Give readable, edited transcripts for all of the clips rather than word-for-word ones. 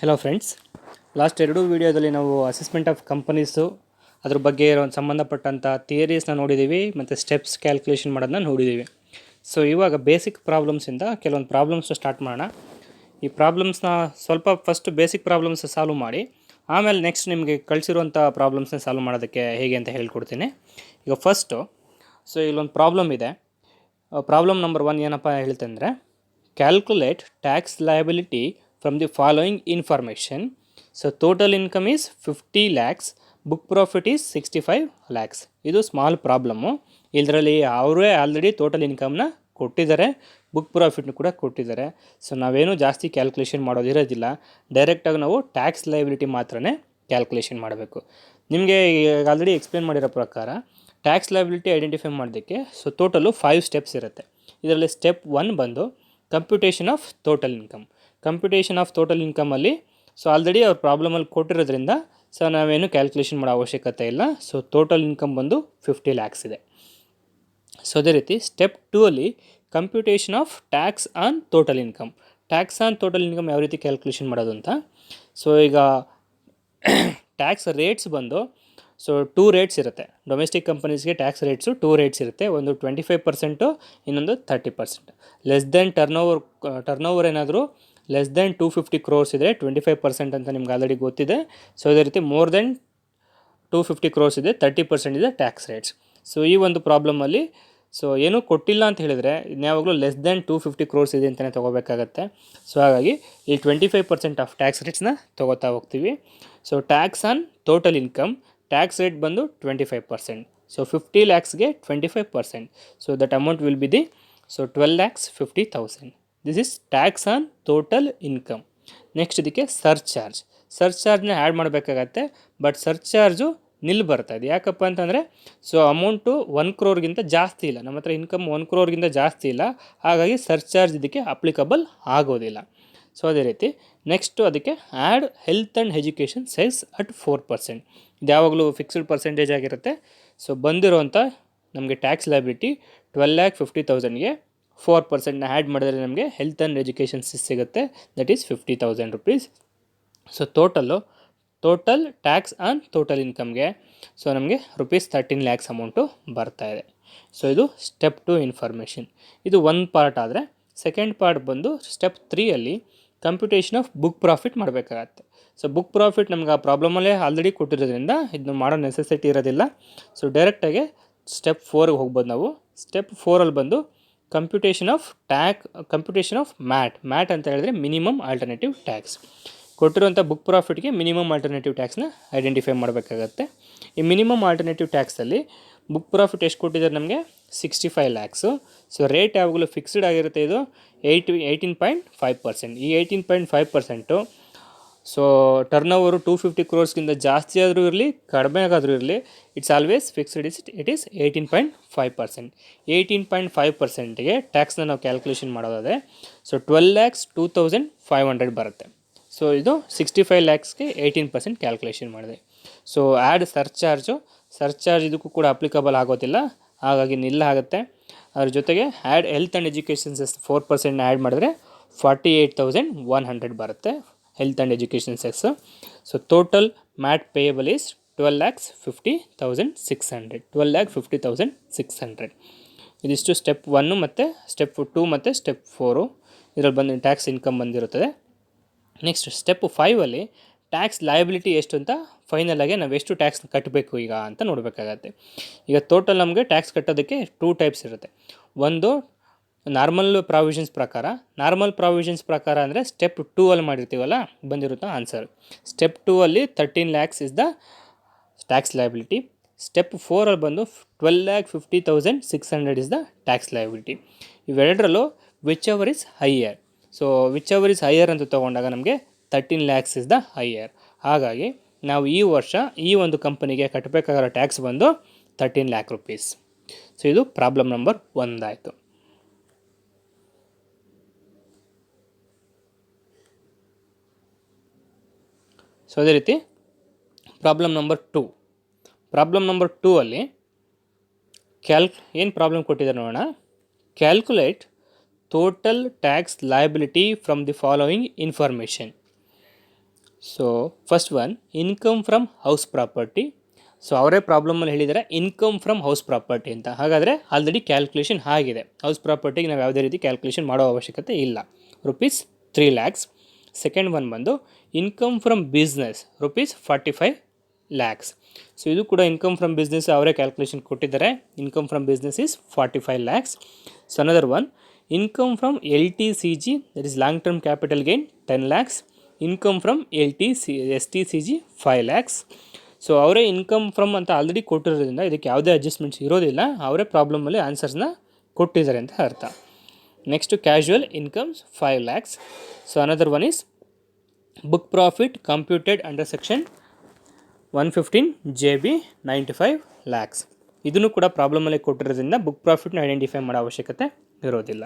Hello friends, last 2 ವೀಡಿಯೋದಲ್ಲಿ ನಾವು assessment of companies ಅದ್ರ ಬಗ್ಗೆ ಇರೋ ಸಂಬಂಧಪಟ್ಟಂಥ ಥಿಯರೀಸ್ನ ನೋಡಿದ್ದೀವಿ ಮತ್ತು ಸ್ಟೆಪ್ಸ್ ಕ್ಯಾಲ್ಕುಲೇಷನ್ ಮಾಡೋದನ್ನ ನೋಡಿದ್ದೀವಿ. ಸೊ ಇವಾಗ ಬೇಸಿಕ್ ಪ್ರಾಬ್ಲಮ್ಸಿಂದ ಕೆಲವೊಂದು ಪ್ರಾಬ್ಲಮ್ಸ್ ಸ್ಟಾರ್ಟ್ ಮಾಡೋಣ. ಈ ಪ್ರಾಬ್ಲಮ್ಸ್ನ ಸ್ವಲ್ಪ ಫಸ್ಟ್ ಬೇಸಿಕ್ ಪ್ರಾಬ್ಲಮ್ಸ್ ಸಾಲ್ವ್ ಮಾಡಿ ಆಮೇಲೆ ನೆಕ್ಸ್ಟ್ ನಿಮಗೆ ಕಳಿಸಿರುವಂಥ ಪ್ರಾಬ್ಲಮ್ಸ್ನ ಸಾಲ್ವ್ ಮಾಡೋದಕ್ಕೆ ಹೇಗೆ ಅಂತ ಹೇಳ್ಕೊಡ್ತೀನಿ. ಈಗ ಫಸ್ಟು ಇಲ್ಲೊಂದು ಪ್ರಾಬ್ಲಮ್ ಇದೆ. ಪ್ರಾಬ್ಲಮ್ ನಂಬರ್ 1 ಏನಪ್ಪ ಹೇಳ್ತಂದರೆ, calculate tax liability from the following information. So total income is 50 lakhs, book profit is 65 lakhs. ಇದು ಸ್ಮಾಲ್ ಪ್ರಾಬ್ಲಮ್ಮು. ಇದರಲ್ಲಿ ಅವರೇ ಆಲ್ರೆಡಿ ಟೋಟಲ್ ಇನ್ಕಮ್ನ ಕೊಟ್ಟಿದ್ದಾರೆ, ಬುಕ್ ಪ್ರಾಫಿಟ್ನು ಕೂಡ ಕೊಟ್ಟಿದ್ದಾರೆ. ಸೊ ನಾವೇನು ಜಾಸ್ತಿ ಕ್ಯಾಲ್ಕುಲೇಷನ್ ಮಾಡೋದಿರೋದಿಲ್ಲ, ಡೈರೆಕ್ಟಾಗಿ ನಾವು ಟ್ಯಾಕ್ಸ್ ಲಯಬಿಲಿಟಿ ಮಾತ್ರನೇ ಕ್ಯಾಲ್ಕುಲೇಷನ್ ಮಾಡಬೇಕು. ನಿಮಗೆ ಆಲ್ರೆಡಿ ಎಕ್ಸ್ಪ್ಲೇನ್ ಮಾಡಿರೋ ಪ್ರಕಾರ ಟ್ಯಾಕ್ಸ್ ಲಯಬಿಲಿಟಿ ಐಡೆಂಟಿಫೈ ಮಾಡೋದಕ್ಕೆ ಟೋಟಲು 5 ಸ್ಟೆಪ್ಸ್ ಇರುತ್ತೆ. ಇದರಲ್ಲಿ ಸ್ಟೆಪ್ 1 ಬಂದು computation of total income. Computation of total ಇನ್ಕಮಲ್ಲಿ ಆಲ್ರೆಡಿ ಅವ್ರ ಪ್ರಾಬ್ಲಮಲ್ಲಿ ಕೊಟ್ಟಿರೋದ್ರಿಂದ ನಾವೇನು ಕ್ಯಾಲ್ಕುಲೇಷನ್ ಮಾಡೋ ಅವಶ್ಯಕತೆ ಇಲ್ಲ. ಟೋಟಲ್ ಇನ್ಕಮ್ ಬಂದು 50 ಲ್ಯಾಕ್ಸ್ ಇದೆ. ಅದೇ ರೀತಿ ಸ್ಟೆಪ್ 2 ಅಲ್ಲಿ computation of tax on total income. Tax on total income ಯಾವ ರೀತಿ ಕ್ಯಾಲ್ಕುಲೇಷನ್ ಮಾಡೋದು ಅಂತ. ಈಗ ಟ್ಯಾಕ್ಸ್ ರೇಟ್ಸ್ ಬಂದು 2 ರೇಟ್ಸ್ ಇರುತ್ತೆ. ಡೊಮೆಸ್ಟಿಕ್ ಕಂಪನೀಸ್ಗೆ ಟ್ಯಾಕ್ಸ್ ರೇಟ್ಸು 2 ರೇಟ್ಸ್ ಇರುತ್ತೆ. ಒಂದು 25%, ಇನ್ನೊಂದು 30%. ಲೆಸ್ ದೆನ್ ಟರ್ನೋವರ್ ಏನಾದರೂ ಲೆಸ್ ದೆನ್ 250 crores ಇದ್ದರೆ 25% ಅಂತ ನಿಮ್ಗೆ ಆಲ್ರೆಡಿ ಗೊತ್ತಿದೆ. ಇದೇ ರೀತಿ ಮೋರ್ ದೆನ್ 250 crores ಇದೆ, 30% ಇದೆ ಟ್ಯಾಕ್ಸ್ ರೇಟ್ಸ್. ಈ ಒಂದು ಪ್ರಾಬ್ಲಮಲ್ಲಿ ಏನೂ ಕೊಟ್ಟಿಲ್ಲ ಅಂತ ಹೇಳಿದರೆ ಯಾವಾಗಲೂ ಲೆಸ್ ದೆನ್ 250 crores ಇದೆ ಅಂತಲೇ ತೊಗೋಬೇಕಾಗತ್ತೆ. ಹಾಗಾಗಿ ಈ 25% ಆಫ್ ಟ್ಯಾಕ್ಸ್ ರೇಟ್ಸ್ನ ತೊಗೋತಾ ಹೋಗ್ತೀವಿ. Tax on total income, tax rate ಬಂದು 25%. 50 ಲ್ಯಾಕ್ಸ್ಗೆ 25%. That amount will be the 12,50,000. This is tax on total income. Next ಇದಕ್ಕೆ ಸರ್ಚಾರ್ಜ್ನ ಆ್ಯಡ್ ಮಾಡಬೇಕಾಗತ್ತೆ. ಬಟ್ ಸರ್ಚಾರ್ಜು ನಿಲ್ ಬರ್ತಾ ಇದೆ. ಯಾಕಪ್ಪ ಅಂತಂದರೆ ಅಮೌಂಟು 1 crore ಜಾಸ್ತಿ ಇಲ್ಲ, ನಮ್ಮ ಹತ್ರ ಇನ್ಕಮ್ 1 crore ಜಾಸ್ತಿ ಇಲ್ಲ. ಹಾಗಾಗಿ ಸರ್ಚಾರ್ಜ್ ಇದಕ್ಕೆ ಅಪ್ಲಿಕಬಲ್ ಆಗೋದಿಲ್ಲ. ಅದೇ ರೀತಿ ನೆಕ್ಸ್ಟು ಅದಕ್ಕೆ add health and education cess at 4%. ಇದು ಯಾವಾಗಲೂ ಫಿಕ್ಸ್ಡ್ ಪರ್ಸೆಂಟೇಜ್ ಆಗಿರುತ್ತೆ. ಬಂದಿರೋಂಥ ನಮಗೆ ಟ್ಯಾಕ್ಸ್ ಲಯಬಿಲಿಟಿ 12,50,000ಗೆ 4%ನ ಆ್ಯಡ್ ಮಾಡಿದ್ರೆ ನಮಗೆ ಹೆಲ್ತ್ ಆ್ಯಂಡ್ ಎಜುಕೇಷನ್ ಸೆಸ್ ಸಿಗುತ್ತೆ. That is 50,000 rupees. Total tax on total ಇನ್ಕಮ್ಗೆ ನಮಗೆ ₹13 lakhs ಅಮೌಂಟು ಬರ್ತಾಯಿದೆ. ಇದು ಸ್ಟೆಪ್ 2 ಇನ್ಫಾರ್ಮೇಷನ್. ಇದು ಒಂದು ಪಾರ್ಟ್ ಆದರೆ, ಸೆಕೆಂಡ್ ಪಾರ್ಟ್ ಬಂದು ಸ್ಟೆಪ್ 3 ಅಲ್ಲಿ ಕಂಪ್ಯೂಟೇಷನ್ ಆಫ್ ಬುಕ್ ಪ್ರಾಫಿಟ್ ಮಾಡಬೇಕಾಗತ್ತೆ. ಬುಕ್ ಪ್ರಾಫಿಟ್ ನಮ್ಗೆ ಆ ಪ್ರಾಬ್ಲಮಲ್ಲೇ ಆಲ್ರೆಡಿ ಕೊಟ್ಟಿರೋದ್ರಿಂದ ಇದನ್ನು ಮಾಡೋ ನೆಸೆಸಿಟಿ ಇರೋದಿಲ್ಲ. ಡೈರೆಕ್ಟಾಗಿ ಸ್ಟೆಪ್ 4ಗೆ ಹೋಗ್ಬೋದು ನಾವು. ಸ್ಟೆಪ್ 4ಅಲ್ಲಿ ಬಂದು ಕಂಪ್ಯೂಟೇಷನ್ ಆಫ್ ಮ್ಯಾಟ್ ಅಂತ ಹೇಳಿದ್ರೆ ಮಿನಿಮಮ್ ಆಲ್ಟರ್ನೇಟಿವ್ ಟ್ಯಾಕ್ಸ್. ಕೊಟ್ಟಿರುವಂಥ ಬುಕ್ ಪ್ರಾಫಿಟ್ಗೆ ಮಿನಿಮಮ್ ಆಲ್ಟರ್ನೇಟಿವ್ ಟ್ಯಾಕ್ಸ್ನ ಐಡೆಂಟಿಫೈ ಮಾಡಬೇಕಾಗತ್ತೆ. ಈ ಮಿನಿಮಮ್ ಆಲ್ಟರ್ನೇಟಿವ್ ಟ್ಯಾಕ್ಸಲ್ಲಿ ಬುಕ್ ಪ್ರಾಫಿಟ್ ಎಷ್ಟು ಕೊಟ್ಟಿದ್ದಾರೆ ನಮಗೆ 65 lakhs. ರೇಟ್ ಯಾವಾಗಲೂ ಫಿಕ್ಸ್ಡ್ ಆಗಿರುತ್ತೆ. ಇದು 18.5%. ಈ 18.5% ಟರ್ನೋವರು 250 crores ಜಾಸ್ತಿ ಆದರೂ ಇರಲಿ, ಕಡಿಮೆ ಆಗಾದರೂ ಇರಲಿ, it's always fixed. It is 18.5%. 18.5%ಗೆ ಟ್ಯಾಕ್ಸ್ನ ನಾವು ಕ್ಯಾಲ್ಕುಲೇಷನ್ ಮಾಡೋದಾದರೆ 12,02,500 ಬರುತ್ತೆ. ಇದು 65 lakhsಗೆ 18% ಕ್ಯಾಲ್ಕುಲೇಷನ್ ಮಾಡಿದೆ. ಆ್ಯಡ್ ಸರ್ಚಾರ್ಜ್ ಇದಕ್ಕೂ ಕೂಡ ಅಪ್ಲಿಕಬಲ್ ಆಗೋದಿಲ್ಲ, ಹಾಗಾಗಿ ನಿಲ್ಲ ಆಗುತ್ತೆ. ಅದ್ರ ಜೊತೆಗೆ add health and education cess 4%ನ ಆ್ಯಡ್ ಮಾಡಿದ್ರೆ 48,100 ಬರುತ್ತೆ health and education cess. Total MAT payable is 12,50,600. 12,50,600. ಇದಿಷ್ಟು ಸ್ಟೆಪ್ 1 ಮತ್ತು ಸ್ಟೆಪ್ 2 ಮತ್ತು ಸ್ಟೆಪ್ 4 ಇದರಲ್ಲಿ ಬಂದು ಟ್ಯಾಕ್ಸ್ ಇನ್ಕಮ್ ಬಂದಿರುತ್ತದೆ. ನೆಕ್ಸ್ಟ್ ಸ್ಟೆಪ್ 5ಅಲ್ಲಿ ಟ್ಯಾಕ್ಸ್ ಲಯಬಿಲಿಟಿ ಎಷ್ಟು ಅಂತ ಫೈನಲಾಗಿ ನಾವು ಎಷ್ಟು ಟ್ಯಾಕ್ಸ್ ಕಟ್ಟಬೇಕು ಈಗ ಅಂತ ನೋಡಬೇಕಾಗತ್ತೆ. ಈಗ ಟೋಟಲ್ ನಮಗೆ ಟ್ಯಾಕ್ಸ್ ಕಟ್ಟೋದಕ್ಕೆ 2 ಟೈಪ್ಸ್ ಇರುತ್ತೆ. ಒಂದು ನಾರ್ಮಲ್ ಪ್ರಾವಿಷನ್ಸ್ ಪ್ರಕಾರ ಅಂದರೆ ಸ್ಟೆಪ್ 2 ಅಲ್ಲಿ ಮಾಡಿರ್ತೀವಲ್ಲ, ಬಂದಿರುತ್ತೋ ಆನ್ಸರ್. ಸ್ಟೆಪ್ 2 ಅಲ್ಲಿ 13 lakhs is the tax liability. Step 4ಅಲ್ಲಿ ಬಂದು 12,50,600 ಇಸ್ ದ ಟ್ಯಾಕ್ಸ್ ಲಯಬಿಲಿಟಿ. ಇವೆರಡರಲ್ಲೂ ವಿಚ್ ಎವರ್ ಇಸ್ ಹೈಯರ್ ಅಂತ ತೊಗೊಂಡಾಗ ನಮಗೆ 13 lakhs ಇಸ್ ದ ಹೈಯರ್. ಹಾಗಾಗಿ ನಾವು ಈ ವರ್ಷ ಈ ಒಂದು ಕಂಪನಿಗೆ ಕಟ್ಟಬೇಕಾಗಿರೋ ಟ್ಯಾಕ್ಸ್ ಬಂದು 13 lakh rupees. ಇದು ಪ್ರಾಬ್ಲಮ್ ನಂಬರ್ 1 ಆಯಿತು. ಅದೇ ರೀತಿ ಪ್ರಾಬ್ಲಮ್ ನಂಬರ್ 2 ಅಲ್ಲಿ ಏನು ಪ್ರಾಬ್ಲಮ್ ಕೊಟ್ಟಿದ್ದಾರೆ ನೋಡೋಣ. Calculate total tax liability from the following information. So first one income from house property. So ಅವರೇ ಪ್ರಾಬ್ಲಮಲ್ಲಿ ಹೇಳಿದ್ದಾರೆ ಇನ್ಕಮ್ ಫ್ರಮ್ ಹೌಸ್ ಪ್ರಾಪರ್ಟಿ ಅಂತ. ಹಾಗಾದರೆ ಆಲ್ರೆಡಿ ಕ್ಯಾಲ್ಕುಲೇಷನ್ ಆಗಿದೆ. ಹೌಸ್ ಪ್ರಾಪರ್ಟಿಗೆ ನಾವು ಯಾವುದೇ ರೀತಿ ಕ್ಯಾಲ್ಕುಲೇಷನ್ ಮಾಡೋ ಅವಶ್ಯಕತೆ ಇಲ್ಲ. Rupees 3 lakhs. ಸೆಕೆಂಡ್ ಒನ್ ಬಂದು income from business rupees 45 lakhs. So ಇದು ಕೂಡ ಇನ್ಕಮ್ ಫ್ರಮ್ ಬಿಸ್ನೆಸ್ ಅವರೇ ಕ್ಯಾಲ್ಕುಲೇಷನ್ ಕೊಟ್ಟಿದ್ದಾರೆ. Income from business is 45 lakhs. So another one income from LTCG, that is long term capital gain 10 lakhs. Income from STCG 5 lakhs. So ಅವರೇ income from ಅಂತ already ಕೊಟ್ಟಿರೋದ್ರಿಂದ ಇದಕ್ಕೆ ಯಾವುದೇ adjustments ಇರೋದಿಲ್ಲ. ಅವರೇ ಪ್ರಾಬ್ಲಮಲ್ಲಿ ಆನ್ಸರ್ಸ್ನ ಕೊಟ್ಟಿದ್ದಾರೆ ಅಂತ ಅರ್ಥ. Next casual incomes 5 lakhs. So another one is book profit computed under section 115 JB 95 lakhs. ಇದನ್ನು ಕೂಡ ಪ್ರಾಬ್ಲಮಲ್ಲಿ ಕೊಟ್ಟಿರೋದ್ರಿಂದ ಬುಕ್ ಪ್ರಾಫಿಟ್ನ ಐಡೆಂಟಿಫೈ ಮಾಡೋ ಅವಶ್ಯಕತೆ ಇರೋದಿಲ್ಲ.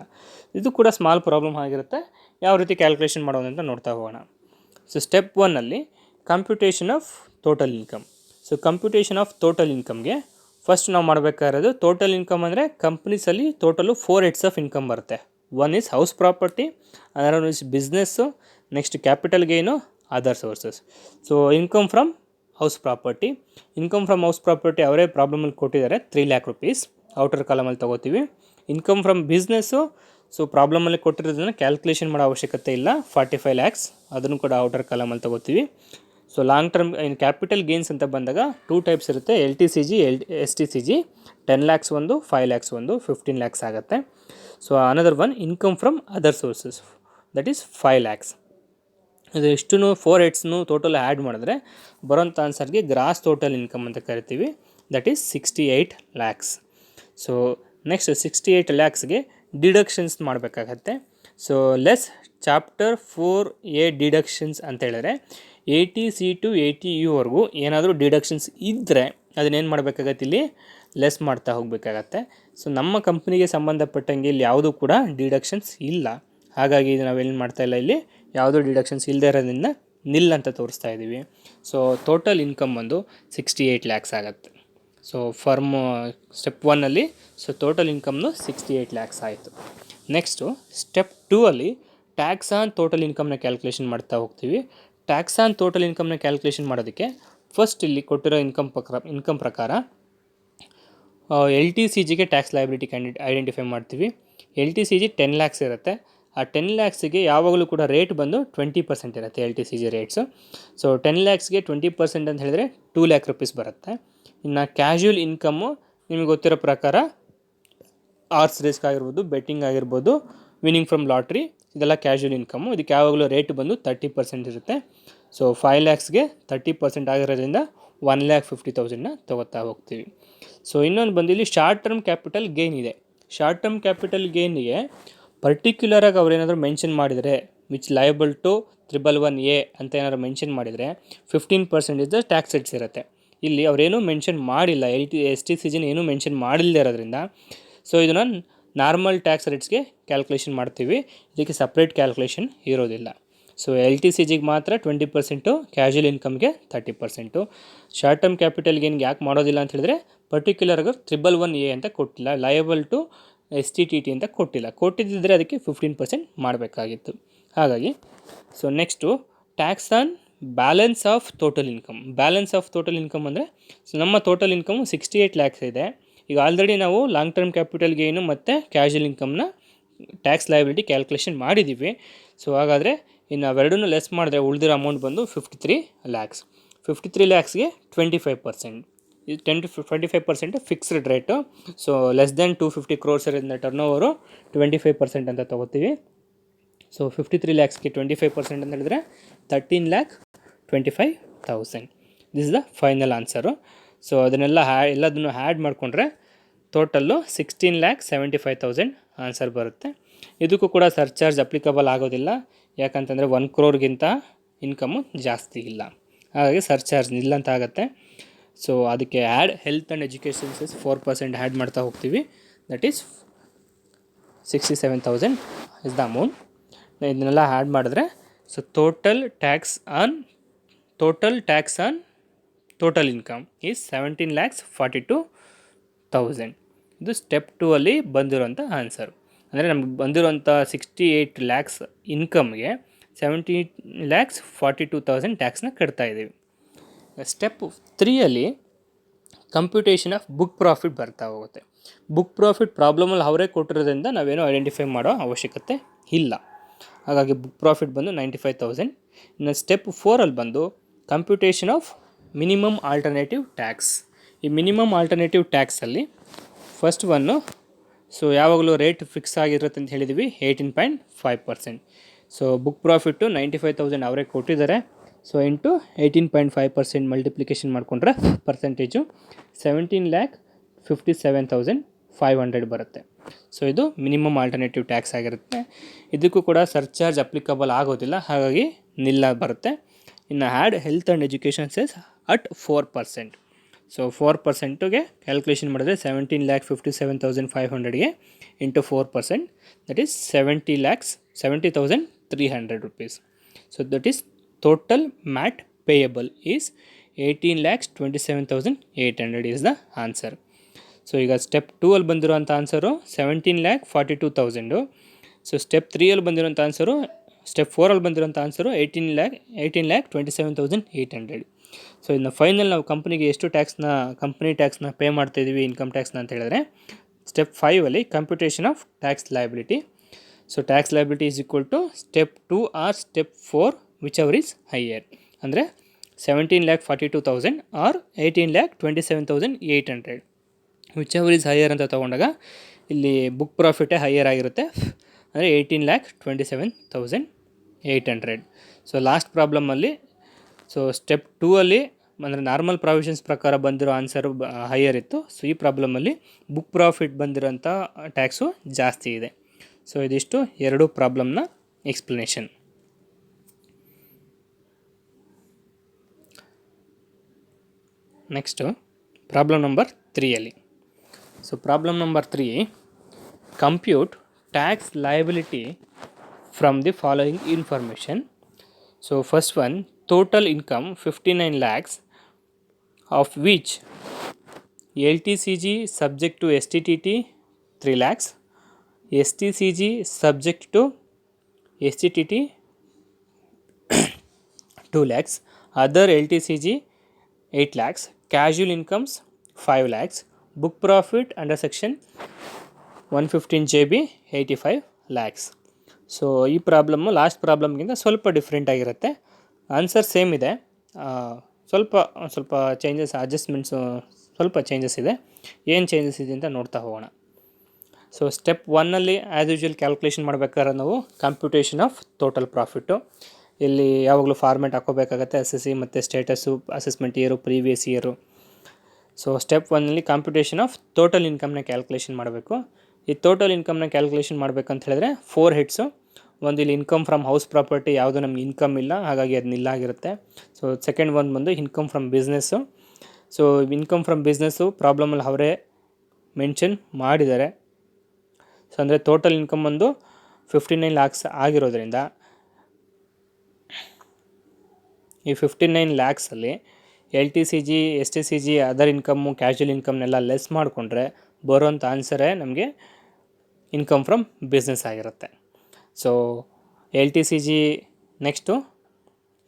ಇದು ಕೂಡ ಸ್ಮಾಲ್ ಪ್ರಾಬ್ಲಮ್ ಆಗಿರುತ್ತೆ. ಯಾವ ರೀತಿ ಕ್ಯಾಲ್ಕುಲೇಷನ್ ಮಾಡೋದು ಅಂತ ನೋಡ್ತಾ ಹೋಗೋಣ. ಸೊ ಸ್ಟೆಪ್ ಒನ್ನಲ್ಲಿ computation of total income. So computation of total ಇನ್ಕಮ್ಗೆ ಫಸ್ಟ್ ನಾವು ಮಾಡಬೇಕಾಗಿರೋದು, ಟೋಟಲ್ ಇನ್ಕಮ್ ಅಂದರೆ ಕಂಪ್ನೀಸಲ್ಲಿ ಟೋಟಲು 4 heads ಆಫ್ ಇನ್ಕಮ್ ಬರುತ್ತೆ. One is house property, other one is business, next capital gain, other sources. So income from house property. Income from house property ಅವರೇ ಪ್ರಾಬ್ಲಮಲ್ಲಿ ಕೊಟ್ಟಿದ್ದಾರೆ 3 lakh rupees. Outer ಕಾಲಮಲ್ಲಿ ತೊಗೋತೀವಿ. Income from business, so ಪ್ರಾಬ್ಲಮಲ್ಲಿ ಕೊಟ್ಟಿರೋದನ್ನು calculation ಮಾಡೋ ಅವಶ್ಯಕತೆ ಇಲ್ಲ, 45 lakhs. ಅದನ್ನು ಕೂಡ ಔಟರ್ ಕಾಲಮಲ್ಲಿ ತೊಗೋತೀವಿ. So long term capital gains ಅಂತ ಬಂದಾಗ 2 types ಇರುತ್ತೆ, LTCG, STCG. 10 lakhs ಒಂದು, 5 lakhs ಒಂದು, 15 lakhs ಆಗುತ್ತೆ. So another one income from other sources, that is 5 lakhs. ಇದು ಇಷ್ಟು 4 headsನು ಟೋಟಲ್ ಆ್ಯಡ್ ಮಾಡಿದ್ರೆ ಬರೋಂಥ ಆನ್ಸರ್ಗೆ ಗ್ರಾಸ್ ಟೋಟಲ್ ಇನ್ಕಮ್ ಅಂತ ಕರಿತೀವಿ, that is 68 lakhs. So next 68 lakhsಗೆ ಡಿಡಕ್ಷನ್ಸ್ ಮಾಡಬೇಕಾಗತ್ತೆ. So less chapter 4A deductions ಅಂತ ಹೇಳಿದ್ರೆ 80C to 80U ಏನಾದರೂ ಡಿಡಕ್ಷನ್ಸ್ ಇದ್ದರೆ ಅದನ್ನೇನು ಮಾಡಬೇಕಾಗತ್ತೆ, ಇಲ್ಲಿ ಲೆಸ್ ಮಾಡ್ತಾ ಹೋಗಬೇಕಾಗತ್ತೆ. ಸೊ ನಮ್ಮ ಕಂಪ್ನಿಗೆ ಸಂಬಂಧಪಟ್ಟಂಗೆ ಇಲ್ಲಿ ಯಾವುದೂ ಕೂಡ ಡಿಡಕ್ಷನ್ಸ್ ಇಲ್ಲ. ಹಾಗಾಗಿ ನಾವೇನು ಮಾಡ್ತಾ ಇಲ್ಲ, ಇಲ್ಲಿ ಯಾವುದೂ ಡಿಡಕ್ಷನ್ಸ್ ಇಲ್ಲದೆ ಇರೋದ್ರಿಂದ ನಿಲ್ ಅಂತ ತೋರಿಸ್ತಾ ಇದ್ದೀವಿ. ಸೊ ಟೋಟಲ್ ಇನ್ಕಮ್ ಒಂದು 68 lakhs ಆಗುತ್ತೆ. ಸೊ ಫರ್ಮ್ ಸ್ಟೆಪ್ ಒನ್ನಲ್ಲಿ ಸೊ ಟೋಟಲ್ ಇನ್ಕಮ್ನು 68 lakhs ಆಯಿತು. ನೆಕ್ಸ್ಟು ಸ್ಟೆಪ್ 2 ಅಲ್ಲಿ ಟ್ಯಾಕ್ಸ್ ಆನ್ ಟೋಟಲ್ ಇನ್ಕಮ್ನ ಕ್ಯಾಲ್ಕುಲೇಷನ್ ಮಾಡ್ತಾ ಹೋಗ್ತೀವಿ. ಟ್ಯಾಕ್ಸ್ ಆನ್ ಟೋಟಲ್ ಇನ್ಕಮ್ನ ಕ್ಯಾಲ್ಕುಲೇಷನ್ ಮಾಡೋದಕ್ಕೆ ಫಸ್ಟ್ ಇಲ್ಲಿ ಕೊಟ್ಟಿರೋ ಇನ್ಕಮ್ ಪ್ರಕಾರ LTCGಗೆ ಟ್ಯಾಕ್ಸ್ ಲಯಬಿಲಿಟಿ ಐಡೆಂಟಿಫೈ ಮಾಡ್ತೀವಿ. LTCG 10 lakhs ಇರುತ್ತೆ. ಆ 10 lakhsಗೆ ಯಾವಾಗಲೂ ಕೂಡ ರೇಟ್ ಬಂದು 20% ಇರುತ್ತೆ LTCG ರೇಟ್ಸು. ಸೊ 10 lakhsಗೆ 20% ಅಂತ ಹೇಳಿದ್ರೆ 2 lakh rupees ಬರುತ್ತೆ. ಇನ್ನು ಕ್ಯಾಶುವಲ್ ಇನ್ಕಮ್ಮು ನಿಮಗೆ ಗೊತ್ತಿರೋ ಪ್ರಕಾರ ಆರ್ಸ್ ರೇಸ್ಕ್ ಆಗಿರ್ಬೋದು, ಬೆಟ್ಟಿಂಗ್ ಆಗಿರ್ಬೋದು, ವಿನ್ನಿಂಗ್ ಫ್ರಮ್ ಲಾಟ್ರಿ, ಇದೆಲ್ಲ ಕ್ಯಾಶುವಲ್ ಇನ್ಕಮ್ಮು. ಇದಕ್ಕೆ ಯಾವಾಗಲೂ ರೇಟ್ ಬಂದು 30% ಇರುತ್ತೆ. ಸೊ 5 lakhsಗೆ 30% ಆಗಿರೋದ್ರಿಂದ 1,50,000ನ ತೊಗೋತಾ ಹೋಗ್ತೀವಿ. ಸೊ ಇನ್ನೊಂದು ಬಂದು ಇಲ್ಲಿ ಶಾರ್ಟ್ ಟರ್ಮ್ ಕ್ಯಾಪಿಟಲ್ ಗೇನ್ ಇದೆ. ಶಾರ್ಟ್ ಟರ್ಮ್ ಕ್ಯಾಪಿಟಲ್ ಗೇನ್ಗೆ ಪರ್ಟಿಕ್ಯುಲರಾಗಿ ಅವ್ರೇನಾದರೂ ಮೆನ್ಷನ್ ಮಾಡಿದರೆ ವಿಚ್ ಲಯಬಲ್ ಟು 111A ಅಂತ ಏನಾದ್ರು ಮೆನ್ಷನ್ ಮಾಡಿದರೆ 15% ಟ್ಯಾಕ್ಸ್ ರೇಟ್ಸ್ ಇರುತ್ತೆ. ಇಲ್ಲಿ ಅವರೇನೂ ಮೆನ್ಷನ್ ಮಾಡಿಲ್ಲ, STCGನ ಏನೂ ಮೆನ್ಷನ್ ಮಾಡಿಲ್ಲದೆ ಇರೋದ್ರಿಂದ ಸೊ ಇದನ್ನು ನಾರ್ಮಲ್ ಟ್ಯಾಕ್ಸ್ ರೇಟ್ಸ್ಗೆ ಕ್ಯಾಲ್ಕುಲೇಷನ್ ಮಾಡ್ತೀವಿ. ಇದಕ್ಕೆ ಸಪ್ರೇಟ್ ಕ್ಯಾಲ್ಕುಲೇಷನ್ ಇರೋದಿಲ್ಲ. ಸೊ LTCGಗೆ ಮಾತ್ರ 20%, ಕ್ಯಾಶುವಲ್ ಇನ್ಕಮ್ಗೆ 30%. ಶಾರ್ಟ್ ಟರ್ಮ್ ಕ್ಯಾಪಿಟಲ್ ಗೇನ್ಗೆ ಯಾಕೆ ಮಾಡೋದಿಲ್ಲ ಅಂತ ಹೇಳಿದ್ರೆ ಪರ್ಟಿಕ್ಯುಲರ್ಗೆ 111A ಅಂತ ಕೊಟ್ಟಿಲ್ಲ, ಲಯಬಲ್ ಟು STTT ಅಂತ ಕೊಟ್ಟಿಲ್ಲ. ಕೊಟ್ಟಿದ್ದರೆ ಅದಕ್ಕೆ 15% ಮಾಡಬೇಕಾಗಿತ್ತು. ಹಾಗಾಗಿ so next tax on balance of total income. Balance of total income ಅಂದರೆ ಸೊ ನಮ್ಮ ಟೋಟಲ್ ಇನ್ಕಮು 68 lakhs ಇದೆ. ಈಗ ಆಲ್ರೆಡಿ ನಾವು ಲಾಂಗ್ ಟರ್ಮ್ ಕ್ಯಾಪಿಟಲ್ ಗೇನು ಮತ್ತು ಕ್ಯಾಶುವಲ್ ಇನ್ಕಮ್ನ ಟ್ಯಾಕ್ಸ್ ಲಯಬಿಲಿಟಿ ಕ್ಯಾಲ್ಕುಲೇಷನ್ ಮಾಡಿದ್ದೀವಿ. ಸೊ ಹಾಗಾದರೆ ಇನ್ನು ಅವೆರಡನ್ನೂ ಲೆಸ್ ಮಾಡಿದ್ರೆ ಉಳಿದಿರೋ ಅಮೌಂಟ್ ಬಂದು 53 lakhs. 53 lakhsಗೆ 25%. ಇದು 25% fixed rate. So less than 250 crores ಇರೋದ್ರಿಂದ ಟರ್ನ್ ಓವರು 25% ಅಂತ ತೊಗೋತೀವಿ. ಸೊ 53 lakhsಗೆ 25% ಅಂತ ಹೇಳಿದ್ರೆ 13,25,000. This is the final answer. So ಅದನ್ನೆಲ್ಲ ಎಲ್ಲದನ್ನು ಆ್ಯಡ್ ಮಾಡಿಕೊಂಡ್ರೆ ಟೋಟಲ್ಲು 16,75,000 ಆನ್ಸರ್ ಬರುತ್ತೆ. ಇದಕ್ಕೂ ಕೂಡ ಸರ್ಚಾರ್ಜ್ ಅಪ್ಲಿಕಬಲ್ ಆಗೋದಿಲ್ಲ, ಯಾಕಂತಂದರೆ 1 crore ಇನ್ಕಮು ಜಾಸ್ತಿ ಇಲ್ಲ, ಹಾಗಾಗಿ ಸರ್ಚಾರ್ಜ್ ಇಲ್ಲ ಅಂತ ಆಗುತ್ತೆ. ಸೊ ಅದಕ್ಕೆ add health and education 4% add ಮಾಡ್ತಾ ಹೋಗ್ತೀವಿ. That is 67,000 is the amount. ಇದನ್ನೆಲ್ಲ ಆ್ಯಡ್ ಮಾಡಿದ್ರೆ so total tax on total income is 17,42,000. ಇದು ಸ್ಟೆಪ್ 2 ಅಲ್ಲಿ ಬಂದಿರೋಂಥ ಆನ್ಸರು. ಅಂದರೆ ನಮ್ಗೆ ಬಂದಿರೋಂಥ 68 lakhs ಇನ್ಕಮ್ಗೆ 17,42,000 ಟ್ಯಾಕ್ಸ್ನ ಕಟ್ತಾ ಇದ್ದೀವಿ. ಸ್ಟೆಪ್ 3ಅಲ್ಲಿ ಕಂಪ್ಯೂಟೇಷನ್ ಆಫ್ ಬುಕ್ ಪ್ರಾಫಿಟ್ ಬರ್ತಾ ಹೋಗುತ್ತೆ. ಬುಕ್ ಪ್ರಾಫಿಟ್ ಪ್ರಾಬ್ಲಮಲ್ಲಿ ಅವರೇ ಕೊಟ್ಟಿರೋದ್ರಿಂದ ನಾವೇನೋ ಐಡೆಂಟಿಫೈ ಮಾಡೋ ಅವಶ್ಯಕತೆ ಇಲ್ಲ. ಹಾಗಾಗಿ ಬುಕ್ ಪ್ರಾಫಿಟ್ ಬಂದು 95,000. ಇನ್ನು ಸ್ಟೆಪ್ 4ಅಲ್ಲಿ ಬಂದು computation of minimum alternative tax. ಈ ಮಿನಿಮಮ್ ಆಲ್ಟರ್ನೇಟಿವ್ ಟ್ಯಾಕ್ಸಲ್ಲಿ ಫಸ್ಟ್ ಒನ್ನು, ಸೊ ಯಾವಾಗಲೂ ರೇಟ್ ಫಿಕ್ಸ್ ಆಗಿರುತ್ತೆ ಅಂತ ಹೇಳಿದ್ವಿ, 18.5%. ಸೊ ಬುಕ್ ಪ್ರಾಫಿಟ್ಟು 95,000 ಅವರೇ ಕೊಟ್ಟಿದ್ದಾರೆ. ಸೊ ಇಂಟು 18.5% ಮಲ್ಟಿಪ್ಲಿಕೇಶನ್ ಮಾಡಿಕೊಂಡ್ರೆ ಪರ್ಸೆಂಟೇಜು 17,57,500 ಬರುತ್ತೆ. ಸೊ ಇದು ಮಿನಿಮಮ್ ಆಲ್ಟರ್ನೇಟಿವ್ ಟ್ಯಾಕ್ಸ್ ಆಗಿರುತ್ತೆ. ಇದಕ್ಕೂ ಕೂಡ ಸರ್ಚಾರ್ಜ್ ಅಪ್ಲಿಕಬಲ್ ಆಗೋದಿಲ್ಲ, ಹಾಗಾಗಿ ನಿಲ್ಲ ಬರುತ್ತೆ. ಇನ್ನು add health and education cess at 4%. So 4%ಗೆ ಕ್ಯಾಲ್ಕುಲೇಷನ್ ಮಾಡಿದ್ರೆ 17,57,500ಗೆ into 4%, that is 70,300 rupees. So that is total MAT payable is 18,27,800 is the answer. So ಈಗ ಸ್ಟೆಪ್ 2ಅಲ್ಲಿ ಬಂದಿರೋಂಥ ಆನ್ಸರು 17,42,000. ಸೊ ಸ್ಟೆಪ್ 3ಅಲ್ಲಿ ಬಂದಿರೋಂಥ ಆನ್ಸರು, ಸ್ಟೆಪ್ 4ಅಲ್ಲಿ ಬಂದಿರೋಂಥ ಆನ್ಸರು 18,27,800. ಸೊ ಇನ್ನು ಫೈನಲ್ ನಾವು ಕಂಪ್ನಿಗೆ ಎಷ್ಟು ಕಂಪ್ನಿ ಟ್ಯಾಕ್ಸ್ನ ಪೇ ಮಾಡ್ತಾಯಿದ್ದೀವಿ, ಇನ್ಕಮ್ ಟ್ಯಾಕ್ಸ್ನ ಅಂತ ಹೇಳಿದ್ರೆ, ಸ್ಟೆಪ್ 5ಅಲ್ಲಿ computation of tax liability. So tax liability is equal to step 2 or step 4 whichever is higher. ಅಂದರೆ 17,42,000 or 18,27,800 whichever is higher ಅಂತ ತೊಗೊಂಡಾಗ ಇಲ್ಲಿ ಬುಕ್ ಪ್ರಾಫಿಟೇ ಹೈಯರ್ ಆಗಿರುತ್ತೆ, ಅಂದರೆ 18,27,800. ಸೊ ಲಾಸ್ಟ್ ಪ್ರಾಬ್ಲಮಲ್ಲಿ, ಸೊ ಸ್ಟೆಪ್ 2ಅಲ್ಲಿ ಅಂದರೆ ನಾರ್ಮಲ್ ಪ್ರಾವಿಷನ್ಸ್ ಪ್ರಕಾರ ಬಂದಿರೋ ಆನ್ಸರು ಹೈಯರ್ ಇತ್ತು. ಸೊ ಈ ಪ್ರಾಬ್ಲಮಲ್ಲಿ ಬುಕ್ ಪ್ರಾಫಿಟ್ ಬಂದಿರೋಂಥ ಟ್ಯಾಕ್ಸು ಜಾಸ್ತಿ ಇದೆ. ಸೊ ಇದಿಷ್ಟು ಎರಡು ಪ್ರಾಬ್ಲಮ್ನ ಎಕ್ಸ್ಪ್ಲನೇಷನ್. ನೆಕ್ಸ್ಟು ಪ್ರಾಬ್ಲಮ್ ನಂಬರ್ 3ಅಲ್ಲಿ. So problem number 3, compute tax liability from the following information. So first one, total income 59 lakhs, of which LTCG subject to STTT 3 lakhs, STCG subject to STTT 2 lakhs, other LTCG 8 lakhs, casual incomes 5 lakhs, book profit under section 115JB 85 lakhs. So ಈ problem last ಪ್ರಾಬ್ಲಮ್ಗಿಂತ ಸ್ವಲ್ಪ different ಆಗಿರುತ್ತೆ. Answer same ಇದೆ, ಸ್ವಲ್ಪ changes, adjustments ಸ್ವಲ್ಪ changes ಇದೆ. ಏನು changes ಇದೆ ಅಂತ ನೋಡ್ತಾ ಹೋಗೋಣ. ಸೊ ಸ್ಟೆಪ್ 1ಅಲ್ಲಿ ಆ್ಯಸ್ ಯೂಶುವಲ್ ಕ್ಯಾಲ್ಕುಲೇಷನ್ ಮಾಡಬೇಕಾದ್ರೆ ನಾವು ಕಂಪ್ಯೂಟೇಷನ್ ಆಫ್ ಟೋಟಲ್ ಪ್ರಾಫಿಟ್ಟು, ಇಲ್ಲಿ ಯಾವಾಗಲೂ ಫಾರ್ಮೆಟ್ ಹಾಕೋಬೇಕಾಗತ್ತೆ, SSC ಮತ್ತು status, assessment year, previous year. So step 1ಅಲ್ಲಿ ಕಂಪ್ಯೂಟೇಷನ್ ಆಫ್ ಟೋಟಲ್ ಇನ್ಕಮ್ನ ಕ್ಯಾಲ್ಕುಲೇಷನ್ ಮಾಡಬೇಕು. ಈ ಟೋಟಲ್ ಇನ್ಕಮ್ನ ಕ್ಯಾಲ್ಕುಲೇಷನ್ ಮಾಡಬೇಕಂತ ಹೇಳಿದ್ರೆ 4 ಹೆಡ್ಸು. ಒಂದು ಇಲ್ಲಿ ಇನ್ಕಮ್ ಫ್ರಮ್ ಹೌಸ್ ಪ್ರಾಪರ್ಟಿ ಯಾವುದು ನಮ್ಗೆ ಇನ್ಕಮ್ ಇಲ್ಲ, ಹಾಗಾಗಿ ಅದು ನಿಲ್ಲಾಗಿರುತ್ತೆ. ಸೊ ಸೆಕೆಂಡ್ ಒಂದು ಬಂದು income from business. So income from business ಪ್ರಾಬ್ಲಮಲ್ಲಿ ಅವರೇ ಮೆನ್ಷನ್ ಮಾಡಿದ್ದಾರೆ. ಸೊ ಅಂದರೆ ಟೋಟಲ್ ಇನ್ಕಮ್ ಒಂದು 59 lakhs ಆಗಿರೋದ್ರಿಂದ ಈ 59 lakhsಲ್ಲಿ LTCG, STCG, other income, casual ಇನ್ಕಮ್ನೆಲ್ಲ ಲೆಸ್ ಮಾಡಿಕೊಂಡ್ರೆ ಬರೋಂಥ ಆನ್ಸರೇ ನಮಗೆ ಇನ್ಕಮ್ ಫ್ರಮ್ ಬಿಸ್ನೆಸ್ ಆಗಿರುತ್ತೆ. So LTCG next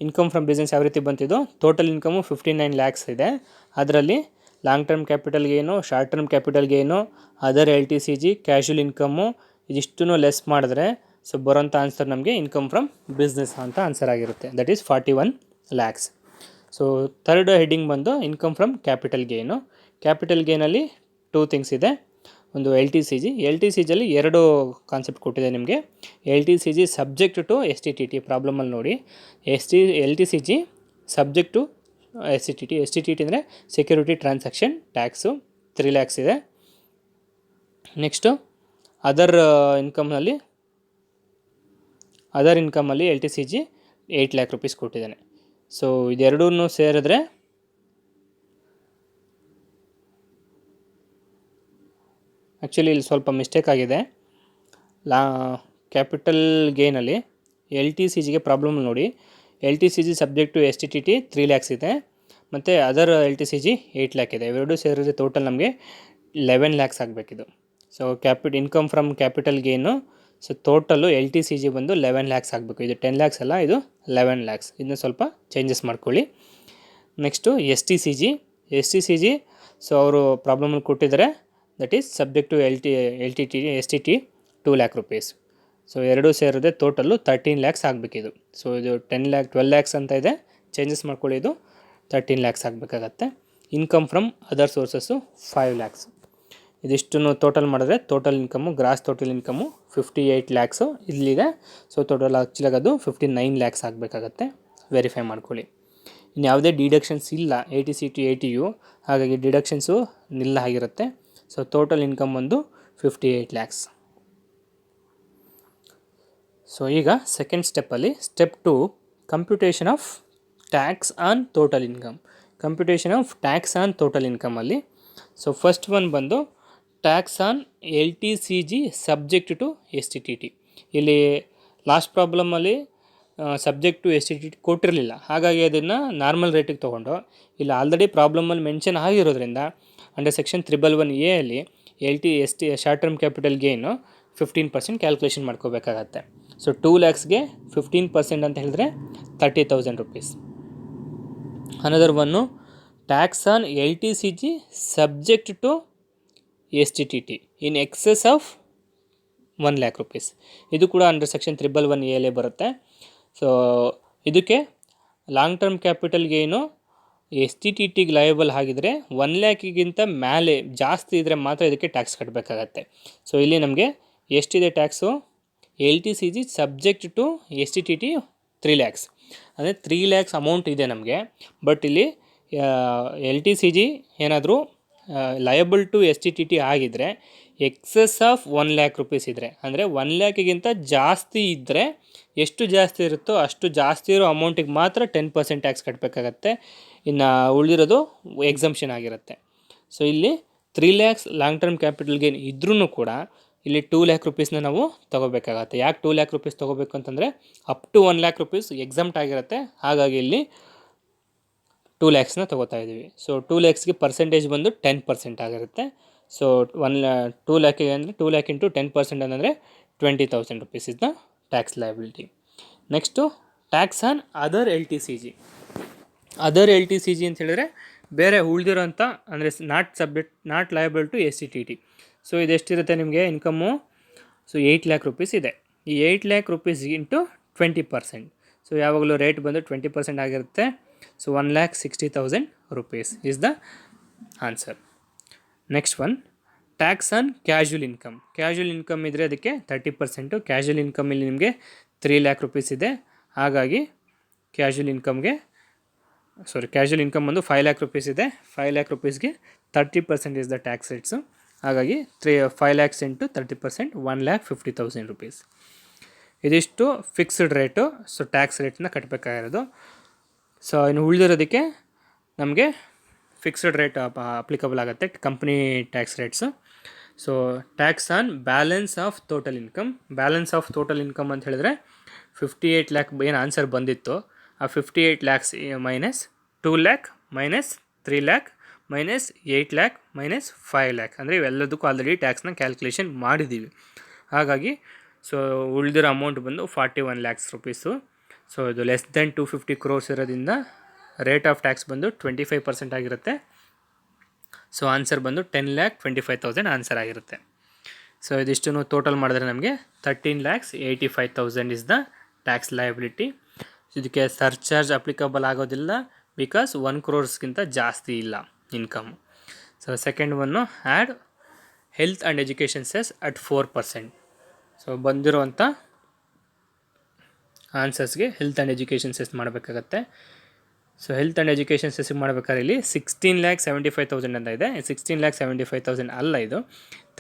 income from business ಯಾವ ರೀತಿ ಬಂತಿದ್ದು, ಟೋಟಲ್ ಇನ್ಕಮು 59 lakhs ಇದೆ, ಅದರಲ್ಲಿ long term capital gain, short term capital gain, other LTCG, casual income ಇದಿಷ್ಟೂ ಲೆಸ್ ಮಾಡಿದ್ರೆ ಸೊ ಬರೋಂಥ ಆನ್ಸರ್ ನಮಗೆ ಇನ್ಕಮ್ ಫ್ರಮ್ ಬಿಸ್ನೆಸ್ ಅಂತ ಆನ್ಸರ್ ಆಗಿರುತ್ತೆ, that is 41 lakhs. So third heading ಬಂದು income from capital gain. Capital ಗೇನಲ್ಲಿ 2 ಥಿಂಗ್ಸ್ ಇದೆ. ಒಂದು LTCGಯಲ್ಲಿ 2 ಕಾನ್ಸೆಪ್ಟ್ ಕೊಟ್ಟಿದೆ ನಿಮಗೆ. LTCG ಸಬ್ಜೆಕ್ಟ್ ಟು STTT ಪ್ರಾಬ್ಲಮಲ್ಲಿ ನೋಡಿ, LTCG ಸಬ್ಜೆಕ್ಟ್ ಟು STTT ಅಂದರೆ ಸೆಕ್ಯೂರಿಟಿ ಟ್ರಾನ್ಸಾಕ್ಷನ್ ಟ್ಯಾಕ್ಸು 3 lakhs ಇದೆ. ನೆಕ್ಸ್ಟು ಅದರ್ ಇನ್ಕಮಲ್ಲಿ LTCG 8 lakh rupees ಕೊಟ್ಟಿದ್ದಾನೆ. ಸೊ ಇದೆರಡೂ ಸೇರಿದ್ರೆ ಆ್ಯಕ್ಚುಲಿ ಇಲ್ಲಿ ಸ್ವಲ್ಪ ಮಿಸ್ಟೇಕ್ ಆಗಿದೆ. ಕ್ಯಾಪಿಟಲ್ ಗೇನಲ್ಲಿ LTCGಗೆ ಪ್ರಾಬ್ಲಮ್ ನೋಡಿ, LTCG subject to STTT 3 lakhs ಇದೆ, ಮತ್ತು ಅದರ್ LTCG 8 lakh ಇದೆ. ಇವೆರಡೂ ಸೇರಿದ್ರೆ ಟೋಟಲ್ ನಮಗೆ 11 lakhs ಆಗಬೇಕಿದು. So income from capital gain so total L T C G ಬಂದು 11 ಲ್ಯಾಕ್ಸ್ ಆಗಬೇಕು. ಇದು 10 ಲ್ಯಾಕ್ಸ್ ಅಲ್ಲ, ಇದು 11 ಲ್ಯಾಕ್ಸ್. ಇದನ್ನ ಸ್ವಲ್ಪ ಚೇಂಜಸ್ ಮಾಡ್ಕೊಳ್ಳಿ. Next S T C G so ಅವರು ಪ್ರಾಬ್ಲಮಲ್ಲಿ ಕೊಟ್ಟಿದ್ದಾರೆ, that is subject to S T T 2 lakh rupees. So ಎರಡೂ ಸೇರಿದ್ರೆ ಟೋಟಲ್ಲು 13 ಲ್ಯಾಕ್ಸ್ ಆಗಬೇಕಿದು. ಸೊ ಇದು 12 ಲ್ಯಾಕ್ಸ್ ಅಂತ ಇದೆ, ಚೇಂಜಸ್ ಮಾಡ್ಕೊಳ್ಳಿ. ಇದು 13 ಲ್ಯಾಕ್ಸ್ ಆಗಬೇಕಾಗತ್ತೆ. Income from other sources 5 lakhs. ಇದಿಷ್ಟನ್ನು ಟೋಟಲ್ ಮಾಡಿದ್ರೆ total income, gross total income 58 lakhs ಇಲ್ಲಿದೆ. ಸೊ ಟೋಟಲ್ ಆ್ಯಕ್ಚುಲಾಗಿ ಅದು 59 ಲ್ಯಾಕ್ಸ್ ಆಗಬೇಕಾಗತ್ತೆ. ವೆರಿಫೈ ಮಾಡ್ಕೊಳ್ಳಿ. ಇನ್ನು ಯಾವುದೇ ಡಿಡಕ್ಷನ್ಸ್ ಇಲ್ಲ ATCT ATU, ಹಾಗಾಗಿ ಡಿಡಕ್ಷನ್ಸು ನಿಲ್ಲ ಆಗಿರುತ್ತೆ. ಸೊ ಟೋಟಲ್ ಇನ್ಕಮ್ ಒಂದು 58 ಲ್ಯಾಕ್ಸ್. ಸೊ ಈಗ ಸೆಕೆಂಡ್ ಸ್ಟೆಪ್ಪಲ್ಲಿ step 2 computation of tax on total income. Computation of tax on total ಇನ್ಕಮಲ್ಲಿ ಸೊ ಫಸ್ಟ್ ಒನ್ ಬಂದು tax on LTCG subject to STTT. ಇಲ್ಲಿ ಲಾಸ್ಟ್ ಪ್ರಾಬ್ಲಮಲ್ಲಿ ಸಬ್ಜೆಕ್ಟ್ ಟು STTT ಕೊಟ್ಟಿರಲಿಲ್ಲ, ಹಾಗಾಗಿ ಅದನ್ನು ನಾರ್ಮಲ್ ರೇಟಿಗೆ ತೊಗೊಂಡು, ಇಲ್ಲಿ ಆಲ್ರೆಡಿ ಪ್ರಾಬ್ಲಮಲ್ಲಿ ಮೆನ್ಷನ್ ಆಗಿರೋದ್ರಿಂದ ಅಂಡರ್ ಸೆಕ್ಷನ್ 311A ಅಲ್ಲಿ ST short term capital gain 15% calculation ಮಾಡ್ಕೋಬೇಕಾಗತ್ತೆ. ಸೊ 2 ಲ್ಯಾಕ್ಸ್ಗೆ 15% ಅಂತ ಹೇಳಿದ್ರೆ 30,000 rupees. Another one tax on LTCG subject to STTT in excess of 1 lakh rupees. ಇದು ಕೂಡ ಅಂಡರ್ ಸೆಕ್ಷನ್ 311A ಬರುತ್ತೆ. ಸೊ ಇದಕ್ಕೆ ಲಾಂಗ್ ಟರ್ಮ್ ಕ್ಯಾಪಿಟಲ್ ಗೇನು STTTಗೆ ಲಯಬಲ್ ಆಗಿದ್ರೆ 1 ಲ್ಯಾಕಿಗಿಂತ ಮೇಲೆ ಜಾಸ್ತಿ ಇದ್ದರೆ ಮಾತ್ರ ಇದಕ್ಕೆ ಟ್ಯಾಕ್ಸ್ ಕಟ್ಟಬೇಕಾಗತ್ತೆ. ಸೊ ಇಲ್ಲಿ ನಮಗೆ ಎಷ್ಟಿದೆ tax? LTCG subject to STTT 3 lakhs, ಅಂದರೆ 3 ಲ್ಯಾಕ್ಸ್ ಅಮೌಂಟ್ ಇದೆ ನಮಗೆ. ಬಟ್ ಇಲ್ಲಿ LTCG ಏನಾದರೂ ಲಯಬಲ್ ಟು STTT ಆಗಿದ್ದರೆ ಎಕ್ಸೆಸ್ ಆಫ್ 1 ಲ್ಯಾಕ್ ರುಪೀಸ್ ಇದ್ದರೆ, ಅಂದರೆ 1 ಲ್ಯಾಕಿಗಿಂತ ಜಾಸ್ತಿ ಇದ್ದರೆ, ಎಷ್ಟು ಜಾಸ್ತಿ ಇರುತ್ತೋ ಅಷ್ಟು ಜಾಸ್ತಿ ಇರೋ ಅಮೌಂಟಿಗೆ ಮಾತ್ರ 10% ಟ್ಯಾಕ್ಸ್ ಕಟ್ಟಬೇಕಾಗತ್ತೆ. ಇನ್ನು ಉಳಿದಿರೋದು ಎಕ್ಸಂಪ್ಷನ್ ಆಗಿರುತ್ತೆ. ಸೊ ಇಲ್ಲಿ 3 lakhs long term capital gain ಇದ್ರೂ ಕೂಡ ಇಲ್ಲಿ 2 ಲ್ಯಾಕ್ ರುಪೀಸ್ನ ನಾವು ತೊಗೋಬೇಕಾಗತ್ತೆ. ಯಾಕೆ 2 ಲ್ಯಾಕ್ ರುಪೀಸ್ ತೊಗೋಬೇಕು ಅಂತಂದರೆ up to 1 lakh rupees exempt ಆಗಿರುತ್ತೆ, ಹಾಗಾಗಿ ಇಲ್ಲಿ 2 ಲ್ಯಾಕ್ಸ್ನ ತೊಗೋತಾ ಇದ್ದೀವಿ. ಸೊ 2 ಲ್ಯಾಕ್ಸ್ಗೆ ಪರ್ಸೆಂಟೇಜ್ ಬಂದು 10% ಆಗಿರುತ್ತೆ. ಸೊ 2 ಲ್ಯಾಕಿಗೆ ಅಂದರೆ 2 ಲ್ಯಾಕ್ ಇಂಟು 10% ಅಂದರೆ 20,000 rupees is the tax liability. Next tax on other LTCG. Other LTCG ಅಂತ ಹೇಳಿದ್ರೆ ಬೇರೆ ಉಳಿದಿರೋಂಥ, ಅಂದರೆ not liable to STTT. So ಇದೆಷ್ಟಿರುತ್ತೆ ನಿಮಗೆ ಇನ್ಕಮ್ಮು? ಸೊ 8 ಲ್ಯಾಕ್ ರುಪೀಸ್ ಇದೆ. ಈ 8 ಲ್ಯಾಕ್ ರುಪೀಸ್ ಇಂಟು 20%. ಸೊ ಯಾವಾಗಲೂ ರೇಟ್ ಬಂದು 20% ಆಗಿರುತ್ತೆ. So 1,60,000 rupees is the answer. Next one tax on casual income. Casual income ಇದ್ದರೆ ಅದಕ್ಕೆ 30%. ಕ್ಯಾಶುವಲ್ ಇನ್ಕಮಲ್ಲಿ ನಿಮಗೆ 3 ಲ್ಯಾಕ್ ರುಪೀಸ್ ಇದೆ, ಹಾಗಾಗಿ ಕ್ಯಾಶುವಲ್ ಇನ್ಕಮ್ ಬಂದು 5 ಲ್ಯಾಕ್ ರುಪೀಸ್ ಇದೆ. 5 ಲ್ಯಾಕ್ ರುಪೀಸ್ಗೆ 30% ಇಸ್ ದ ಟ್ಯಾಕ್ಸ್ ರೇಟ್ಸು, ಹಾಗಾಗಿ 5 ಲ್ಯಾಕ್ಸ್ ಇಂಟು 30% 1,50,000 rupees. ಇದಿಷ್ಟು ಫಿಕ್ಸ್ಡ್ ರೇಟು. ಸೊ ಟ್ಯಾಕ್ಸ್ ರೇಟ್ನ ಕಟ್ಟಬೇಕಾಗಿರೋದು. ಸೊ ಇನ್ನು ಉಳಿದಿರೋದಕ್ಕೆ ನಮಗೆ ಫಿಕ್ಸ್ಡ್ ರೇಟ್ ಅಪ್ಲಿಕಬಲ್ ಆಗುತ್ತೆ, company tax rates. So tax on balance of total income. Balance of total income ಅಂತ ಹೇಳಿದ್ರೆ 58 ಲ್ಯಾಕ್ ಏನು ಆನ್ಸರ್ ಬಂದಿತ್ತು, ಆ 58 lakhs minus 2 lakh minus 3 lakh minus 8 lakh minus 5 lakh, ಅಂದರೆ ಇವೆಲ್ಲದಕ್ಕೂ ಆಲ್ರೆಡಿ ಟ್ಯಾಕ್ಸ್ನ ಕ್ಯಾಲ್ಕುಲೇಷನ್ ಮಾಡಿದ್ದೀವಿ. ಹಾಗಾಗಿ ಸೊ ಉಳಿದಿರೋ ಅಮೌಂಟ್ ಬಂದು 41 ಲ್ಯಾಕ್ಸ್ ರುಪೀಸು. ಸೊ ಇದು ಲೆಸ್ ದೆನ್ 250 crores ಇರೋದ್ರಿಂದ ರೇಟ್ ಆಫ್ ಟ್ಯಾಕ್ಸ್ ಬಂದು 25% ಆಗಿರುತ್ತೆ. ಸೊ ಆನ್ಸರ್ ಬಂದು 10,25,000 ಆನ್ಸರ್ ಆಗಿರುತ್ತೆ. ಸೊ ಇದಿಷ್ಟನ್ನು ಟೋಟಲ್ ಮಾಡಿದ್ರೆ ನಮಗೆ 13,85,000 ಇಸ್ ದ ಟ್ಯಾಕ್ಸ್ ಲಯಬಿಲಿಟಿ. ಇದಕ್ಕೆ ಸರ್ಚಾರ್ಜ್ ಅಪ್ಲಿಕಬಲ್ ಆಗೋದಿಲ್ಲ, ಬಿಕಾಸ್ 1 crores ಜಾಸ್ತಿ ಇಲ್ಲ income. So second one add health and education cess at 4%. So ಬಂದಿರೋವಂಥ ಆನ್ಸರ್ಸ್ಗೆ ಹೆಲ್ತ್ ಆ್ಯಂಡ್ ಎಜುಕೇಷನ್ ಸೆಸ್ ಮಾಡಬೇಕಾಗತ್ತೆ. So health and education cess ಮಾಡಬೇಕಾದ್ರೆ ಇಲ್ಲಿ 16,75,000 ಅಂತ ಇದೆ. 16,75,000 ಅಲ್ಲ, ಇದು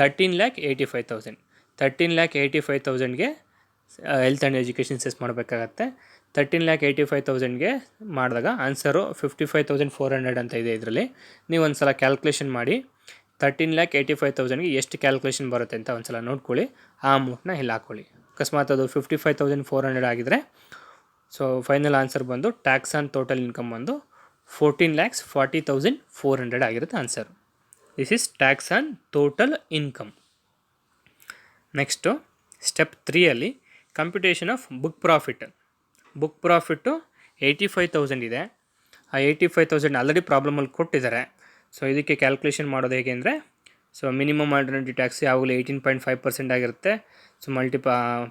13,85,000. 13,85,000ಗೆ ಹೆಲ್ತ್ ಆ್ಯಂಡ್ ಎಜುಕೇಷನ್ ಸೆಸ್ ಮಾಡಬೇಕಾಗತ್ತೆ. 13,85,000ಗೆ ಮಾಡಿದಾಗ ಆನ್ಸರು 55,400 ಅಂತ ಇದೆ. ಇದರಲ್ಲಿ ನೀವು ಒಂದು ಸಲ ಕ್ಯಾಲ್ಕುಲೇಷನ್ ಮಾಡಿ 13,85,000ಗೆ ಎಷ್ಟು ಕ್ಯಾಲ್ಕುಲೇಷನ್ ಬರುತ್ತೆ ಅಂತ ಒಂದು ಸಲ ನೋಡ್ಕೊಳ್ಳಿ. ಆ ಅಮೌಂಟ್ನ ಇಲ್ಲಿ ಹಾಕ್ಕೊಳ್ಳಿ. ಅಕಸ್ಮಾತ್ ಅದು 55,400 ಆಗಿದ್ರೆ ಸೊ ಫೈನಲ್ ಆನ್ಸರ್ ಬಂದು ಟ್ಯಾಕ್ಸ್ ಆನ್ ಟೋಟಲ್ ಇನ್ಕಮ್ ಬಂದು 14,40,400 ಆಗಿರುತ್ತೆ answer. This is tax on total income. Next step 3ಅಲ್ಲಿ ಕಂಪ್ಯೂಟೇಷನ್ ಆಫ್ ಬುಕ್ ಪ್ರಾಫಿಟ್ಟು 85,000 ಇದೆ. ಆ 85,000 ಆಲ್ರೆಡಿ ಪ್ರಾಬ್ಲಮಲ್ಲಿ ಕೊಟ್ಟಿದ್ದಾರೆ. ಸೊ ಇದಕ್ಕೆ ಕ್ಯಾಲ್ಕುಲೇಷನ್ ಮಾಡೋದು ಹೇಗೆ ಅಂದರೆ, ಸೊ ಮಿನಿಮಮ್ ಆಲ್ಟರ್ನೇಟಿವ್ ಟ್ಯಾಕ್ಸ್ ಯಾವಾಗಲೂ 18.5% ಆಗಿರುತ್ತೆ. ಸೊ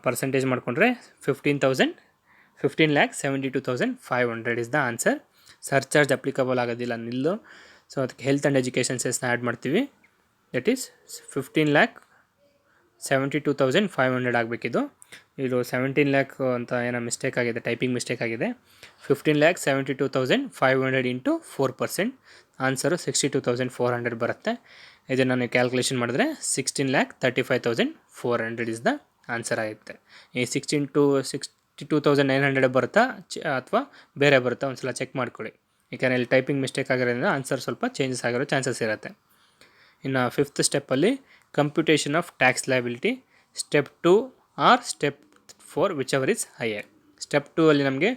ಪರ್ಸೆಂಟೇಜ್ ಮಾಡಿಕೊಂಡ್ರೆ 15,72,500 is the answer. Surcharge applicable ಆಗೋದಿಲ್ಲ, ನಿಲ್ಲು. ಸೊ ಅದಕ್ಕೆ ಹೆಲ್ತ್ ಆ್ಯಂಡ್ ಎಜುಕೇಷನ್ ಸೆಸ್ನ ಆ್ಯಡ್ ಮಾಡ್ತೀವಿ. ದಟ್ ಈಸ್ 15,72,500 ಆಗಬೇಕಿದು. ಇದು 17 lakh ಅಂತ ಏನೋ ಮಿಸ್ಟೇಕ್ ಆಗಿದೆ, ಟೈಪಿಂಗ್ ಮಿಸ್ಟೇಕ್ ಆಗಿದೆ. 15,72,500 ಇಂಟು 4%, ಆನ್ಸರು 62,400 ಬರುತ್ತೆ. ಇದನ್ನು ನೀವು ಕ್ಯಾಲ್ಕುಲೇಷನ್ ಮಾಡಿದ್ರೆ 16,35,400 ಇಸ್ ದ ಆನ್ಸರ್ ಆಗುತ್ತೆ. ಈ 62,900 ಬರುತ್ತಾ ಅಥವಾ ಬೇರೆ ಬರುತ್ತಾ ಒಂದು ಸಲ ಚೆಕ್ ಮಾಡ್ಕೊಳ್ಳಿ. ಯಾಕಂದರೆ ಇಲ್ಲಿ ಟೈಪಿಂಗ್ ಮಿಸ್ಟೇಕ್ ಆಗಿರೋದ್ರಿಂದ ಆನ್ಸರ್ ಸ್ವಲ್ಪ ಚೇಂಜಸ್ ಆಗಿರೋ ಚಾನ್ಸಸ್ ಇರುತ್ತೆ. ಇನ್ನು 5th ಸ್ಟೆಪ್ಪಲ್ಲಿ computation of tax liability step 2 or step 4 whichever is higher. Step 2 ಅಲ್ಲಿ ನಮಗೆ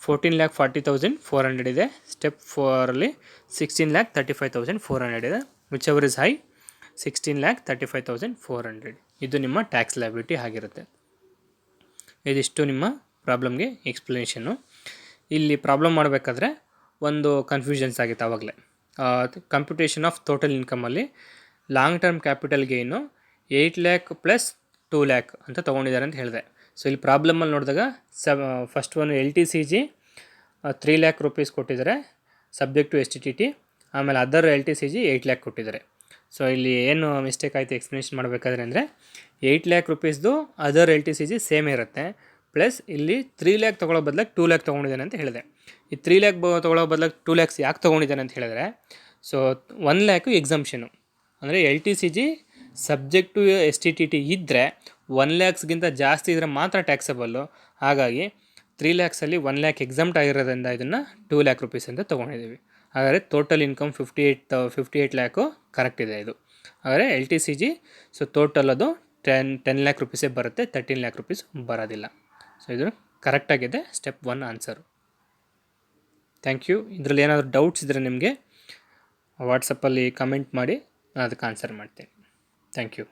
14,40,400 ಇದೆ. ಸ್ಟೆಪ್ 4ಅಲ್ಲಿ 16,35,400 ಇದೆ. Whichever is high 16,35,400. ಇದು ನಿಮ್ಮ ಟ್ಯಾಕ್ಸ್ ಲಯಬಿಲಿಟಿ ಆಗಿರುತ್ತೆ. ಇದಿಷ್ಟು ನಿಮ್ಮ ಪ್ರಾಬ್ಲಮ್ಗೆ ಎಕ್ಸ್ಪ್ಲನೇಷನ್ನು. ಇಲ್ಲಿ ಪ್ರಾಬ್ಲಮ್ ಮಾಡಬೇಕಾದ್ರೆ ಒಂದು ಕನ್ಫ್ಯೂಷನ್ಸ್ ಆಗಿತ್ತು ಆವಾಗಲೇ. ಕಂಪ್ಯೂಟೇಷನ್ ಆಫ್ ಟೋಟಲ್ ಇನ್ಕಮಲ್ಲಿ long term capital gain 8 lakh plus 2 lakh ಅಂತ ತೊಗೊಂಡಿದ್ದಾರೆ ಅಂತ ಹೇಳಿದೆ. ಸೊ ಇಲ್ಲಿ ಪ್ರಾಬ್ಲಮಲ್ಲಿ ನೋಡಿದಾಗ first one LTCG 3 lakh rupees ಕೊಟ್ಟಿದ್ದಾರೆ ಸಬ್ಜೆಕ್ಟ್ ಟು STT. ಆಮೇಲೆ ಅದರ್ LTCG 8 lakh ಕೊಟ್ಟಿದ್ದಾರೆ. ಸೊ ಇಲ್ಲಿ ಏನು ಮಿಸ್ಟೇಕ್ ಆಯಿತು ಎಕ್ಸ್ಪ್ಲನೇಷನ್ ಮಾಡಬೇಕಾದ್ರೆ ಅಂದರೆ 8 lakh rupeesದು ಅದರ್ LTCG ಸೇಮ್ ಇರುತ್ತೆ. ಪ್ಲಸ್ ಇಲ್ಲಿ 3 lakh ತೊಗೊಳ್ಳೋ ಬದಲಾಗಿ 2 lakh ತೊಗೊಂಡಿದ್ದಾನೆ ಅಂತ ಹೇಳಿದೆ. ಈ 3 lakh ತೊಗೊಳ್ಳೋ ಬದಲಾಗಿ 2 lakhs ಯಾಕೆ ತೊಗೊಂಡಿದ್ದಾನೆ ಅಂತ ಹೇಳಿದ್ರೆ, ಸೊ 1 lakh ಎಕ್ಸಂಪ್ಷನು ಅಂದರೆ LTCG ಸಬ್ಜೆಕ್ಟ್ ಟು STT ಇದ್ದರೆ 1 lakhsಗಿಂತ ಜಾಸ್ತಿ ಇದ್ದರೆ ಮಾತ್ರ ಟ್ಯಾಕ್ಸಬಲ್ಲು. ಹಾಗಾಗಿ 3 lakhsಲ್ಲಿ 1 lakh ಎಕ್ಸಮ್ಟ್ ಆಗಿರೋದ್ರಿಂದ ಇದನ್ನು 2 lakh rupees ಅಂತ ತೊಗೊಂಡಿದ್ದೀವಿ. ಹಾಗಾದರೆ ಟೋಟಲ್ ಇನ್ಕಮ್ 58 lakh ಕರೆಕ್ಟ್ ಇದೆ ಇದು. ಹಾಗಾದರೆ LTCG ಸೊ ಟೋಟಲ್ ಅದು 10 lakh rupees ಬರುತ್ತೆ, 13 lakh rupees ಬರೋದಿಲ್ಲ. ಸೊ ಇದು ಕರೆಕ್ಟಾಗಿದೆ ಸ್ಟೆಪ್ 1 ಆನ್ಸರು. Thank you. ಇದರಲ್ಲಿ ಏನಾದರೂ ಡೌಟ್ಸ್ ಇದ್ದರೆ ನಿಮಗೆ ವಾಟ್ಸಪ್ಪಲ್ಲಿ ಕಮೆಂಟ್ ಮಾಡಿ, ನಾನು ಅದಕ್ಕೆ ಆನ್ಸರ್ ಮಾಡ್ತೀನಿ. Thank you.